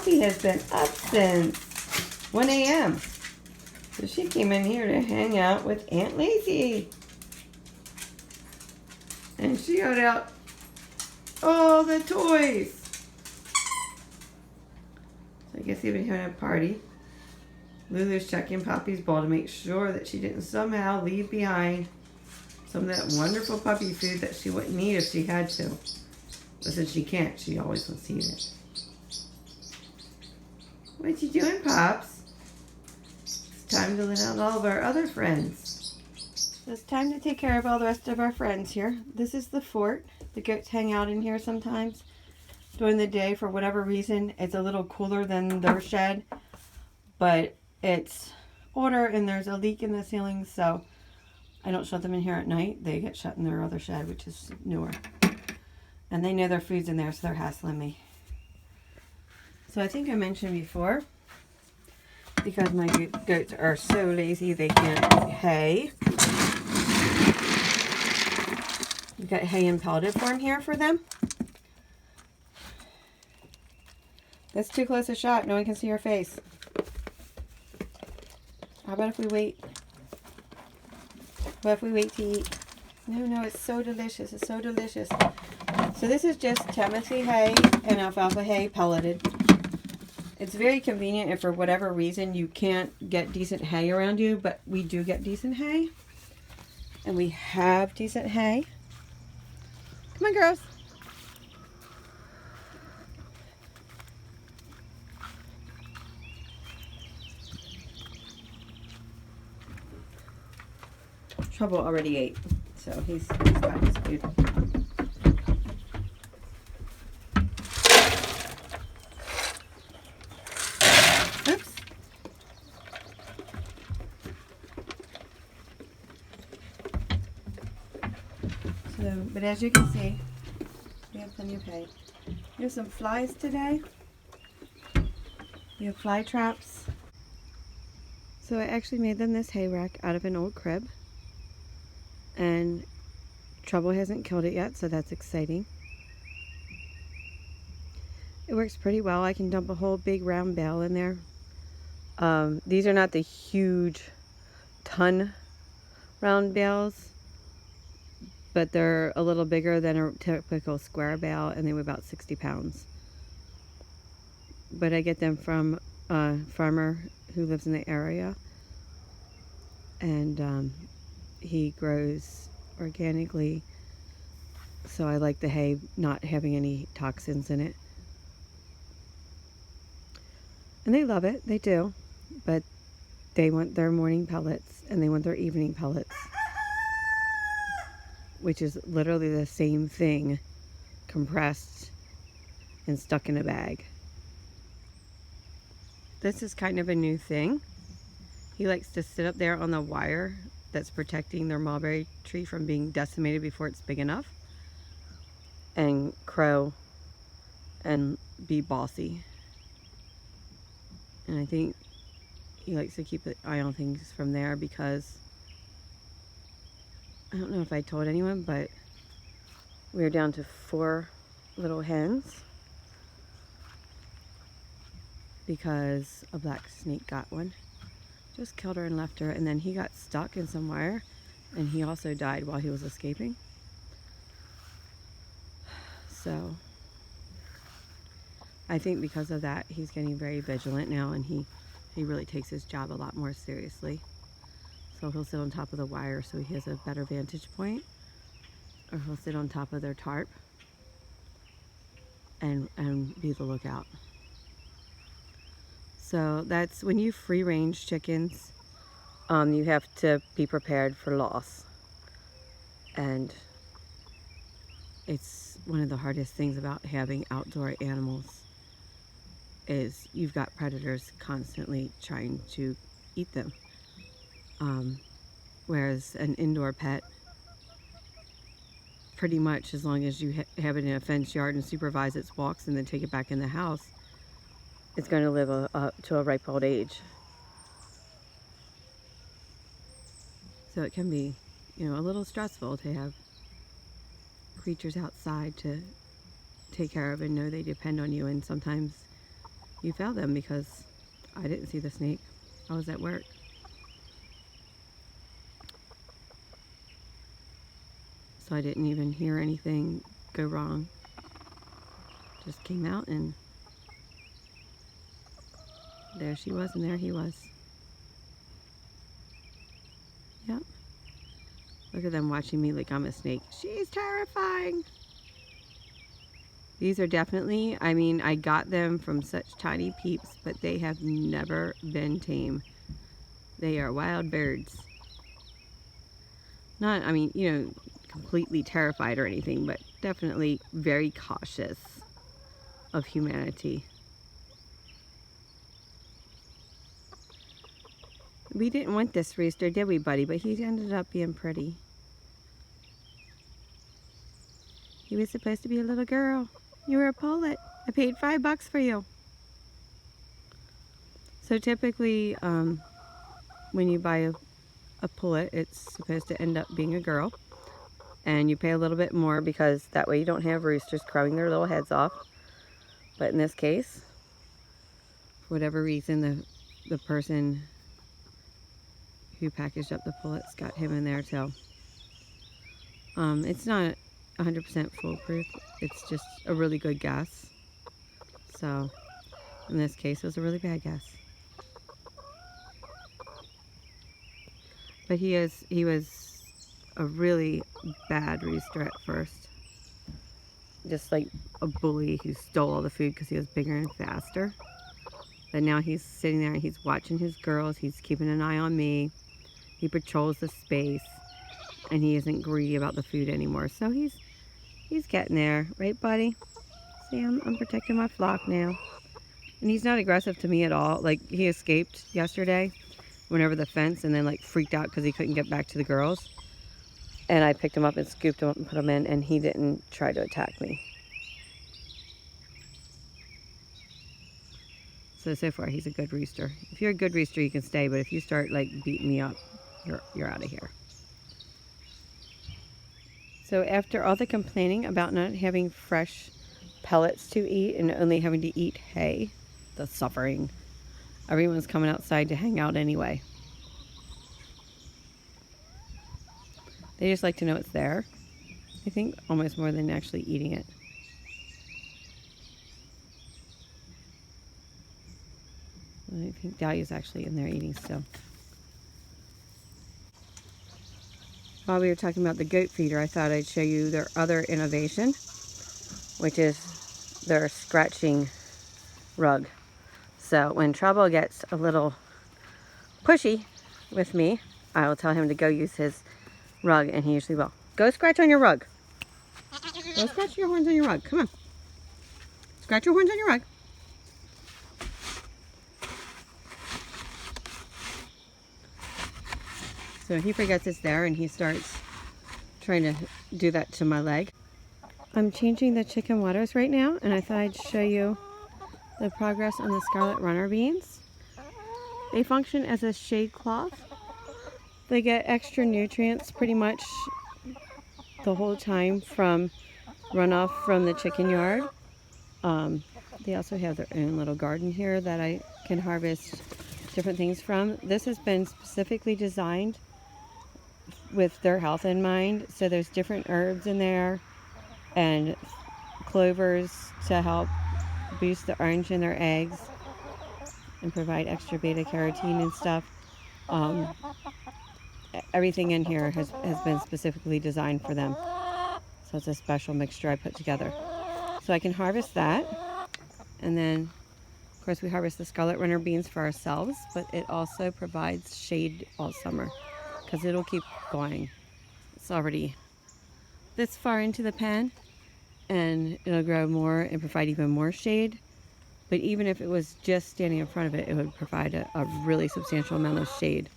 Poppy has been up since 1 a.m. So she came in here to hang out with Aunt Lacey. And she got out all the toys. So I guess they've been having a party. Lulu's checking Poppy's bowl to make sure that she didn't somehow leave behind some of that wonderful puppy food that she wouldn't eat if she had to. But since she can't, she always wants to eat it. What you doing, Pops? It's time to let out all of our other friends. So it's time to take care of all the rest of our friends here. This is the fort. The goats hang out in here sometimes during the day for whatever reason. It's a little cooler than their shed, but it's older and there's a leak in the ceiling, so I don't shut them in here at night. They get shut in their other shed, which is newer. And they know their food's in there, so they're hassling me. So I think I mentioned before, because my goats are so lazy they can't hay. We've got hay and pelleted form here for them. That's too close a shot. No one can see your face. How about if we wait? What if we wait to eat? No, it's so delicious. It's so delicious. So this is just Timothy hay and alfalfa hay pelleted. It's very convenient if for whatever reason you can't get decent hay around you, but we do get decent hay. And we have decent hay. Come on, girls. Trouble already ate, so he's got his food. Oops. So, but as you can see, we have plenty of hay. Here's some flies today. We have fly traps. So I actually made them this hay rack out of an old crib. And Trouble hasn't killed it yet, so that's exciting. It works pretty well. I can dump a whole big round bale in there. These are not the huge ton round bales, but they're a little bigger than a typical square bale, and they weigh about 60 pounds. But I get them from a farmer who lives in the area, and he grows organically, so I like the hay not having any toxins in it. And they love it, they do, but they want their morning pellets and they want their evening pellets, which is literally the same thing compressed and stuck in a bag. This is kind of a new thing. He likes to sit up there on the wire that's protecting their mulberry tree from being decimated before it's big enough, and crow and be bossy. And I think he likes to keep an eye on things from there because I don't know if I told anyone, but we're down to 4 little hens because a black snake got one. Just killed her and left her, and then he got stuck in some wire and he also died while he was escaping. So I think because of that he's getting very vigilant now, and he really takes his job a lot more seriously. So he'll sit on top of the wire so he has a better vantage point, or he'll sit on top of their tarp and be the lookout. So that's when you free range chickens, you have to be prepared for loss. And it's one of the hardest things about having outdoor animals is you've got predators constantly trying to eat them. Whereas an indoor pet, pretty much as long as you have it in a fenced yard and supervise its walks and then take it back in the house, it's going to live to a ripe old age. So it can be, a little stressful to have creatures outside to take care of and know they depend on you, and sometimes you found them because I didn't see the snake. I was at work. So I didn't even hear anything go wrong. Just came out and there she was and there he was. Yep. Look at them watching me like I'm a snake. She's terrifying. These are definitely, I mean, I got them from such tiny peeps, but they have never been tame. They are wild birds. Not, I mean, you know, completely terrified or anything, but definitely very cautious of humanity. We didn't want this rooster, did we, buddy? But he ended up being pretty. He was supposed to be a little girl. You were a pullet. I paid $5 for you. So typically, when you buy a pullet, it's supposed to end up being a girl. And you pay a little bit more because that way you don't have roosters crowing their little heads off. But in this case, for whatever reason, the person who packaged up the pullets got him in there too. It's not 100% foolproof. It's just a really good guess. So in this case, it was a really bad guess. But he was a really bad rooster at first. Just like a bully who stole all the food because he was bigger and faster. But now he's sitting there and he's watching his girls. He's keeping an eye on me. He patrols the space. And he isn't greedy about the food anymore. So he's getting there. Right, buddy? See, I'm protecting my flock now. And he's not aggressive to me at all. Like, he escaped yesterday, went over the fence, and then, like, freaked out because he couldn't get back to the girls. And I picked him up and scooped him up and put him in, and he didn't try to attack me. So far, he's a good rooster. If you're a good rooster, you can stay. But if you start, like, beating me up, you're out of here. So after all the complaining about not having fresh pellets to eat and only having to eat hay, the suffering, everyone's coming outside to hang out anyway. They just like to know it's there. I think almost more than actually eating it. I think Dahlia's actually in there eating still. While we were talking about the goat feeder, I thought I'd show you their other innovation, which is their scratching rug. So when Trouble gets a little pushy with me, I will tell him to go use his rug, and he usually will. Go scratch on your rug. Go scratch your horns on your rug. Come on. Scratch your horns on your rug. So he forgets it's there and he starts trying to do that to my leg. I'm changing the chicken waters right now, and I thought I'd show you the progress on the Scarlet Runner beans. They function as a shade cloth. They get extra nutrients pretty much the whole time from runoff from the chicken yard. They also have their own little garden here that I can harvest different things from. This has been specifically designed with their health in mind. So there's different herbs in there and clovers to help boost the orange in their eggs and provide extra beta carotene and stuff. Everything in here has been specifically designed for them. So it's a special mixture I put together. So I can harvest that. And then, of course, we harvest the Scarlet Runner beans for ourselves, but it also provides shade all summer because it'll keep going. It's already this far into the pen, and it'll grow more and provide even more shade. But even if it was just standing in front of it, it would provide a really substantial amount of shade.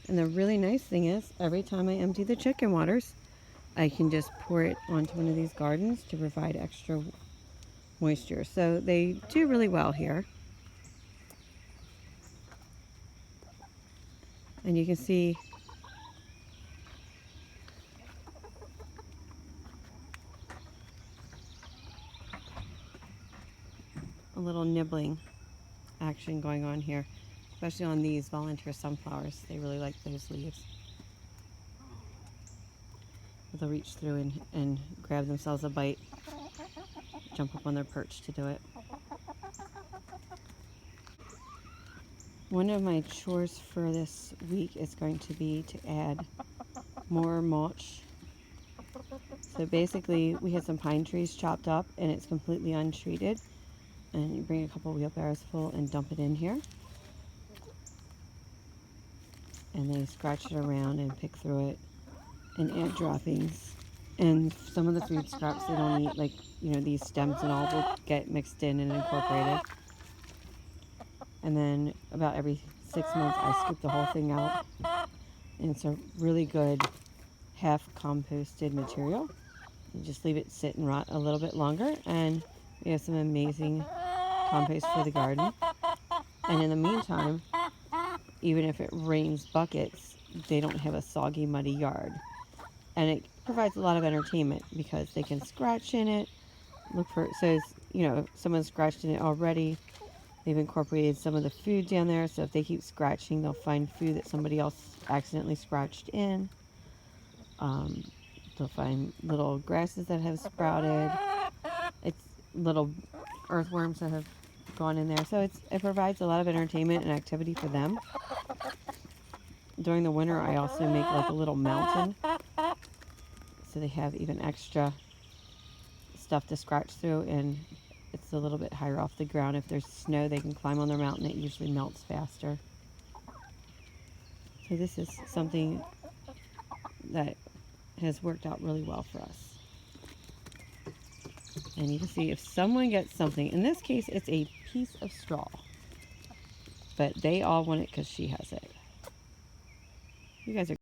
And the really nice thing is, every time I empty the chicken waters, I can just pour it onto one of these gardens to provide extra moisture. So they do really well here. And you can see little nibbling action going on here, especially on these volunteer sunflowers. They really like those leaves. They'll reach through and grab themselves a bite, jump up on their perch to do it. One of my chores for this week is going to be to add more mulch. So basically, we had some pine trees chopped up and it's completely untreated. And you bring a couple wheelbarrows full and dump it in here. And they scratch it around and pick through it and add droppings. And some of the food scraps they don't eat, like, you know, these stems and all, will get mixed in and incorporated. And then about every 6 months, I scoop the whole thing out. And it's a really good half composted material. You just leave it sit and rot a little bit longer, and we have some amazing compost for the garden. And in the meantime, even if it rains buckets, they don't have a soggy, muddy yard. And it provides a lot of entertainment because they can scratch in it, look for, it says, you know, if someone's scratched in it already, they've incorporated some of the food down there, so if they keep scratching, they'll find food that somebody else accidentally scratched in. They'll find little grasses that have sprouted. It's little earthworms that have gone in there. So it provides a lot of entertainment and activity for them. During the winter, I also make like a little mountain. So they have even extra stuff to scratch through, and it's a little bit higher off the ground. If there's snow, they can climb on their mountain. It usually melts faster. So this is something that has worked out really well for us. And you can see if someone gets something, in this case it's a piece of straw, but they all want it because she has it. You guys are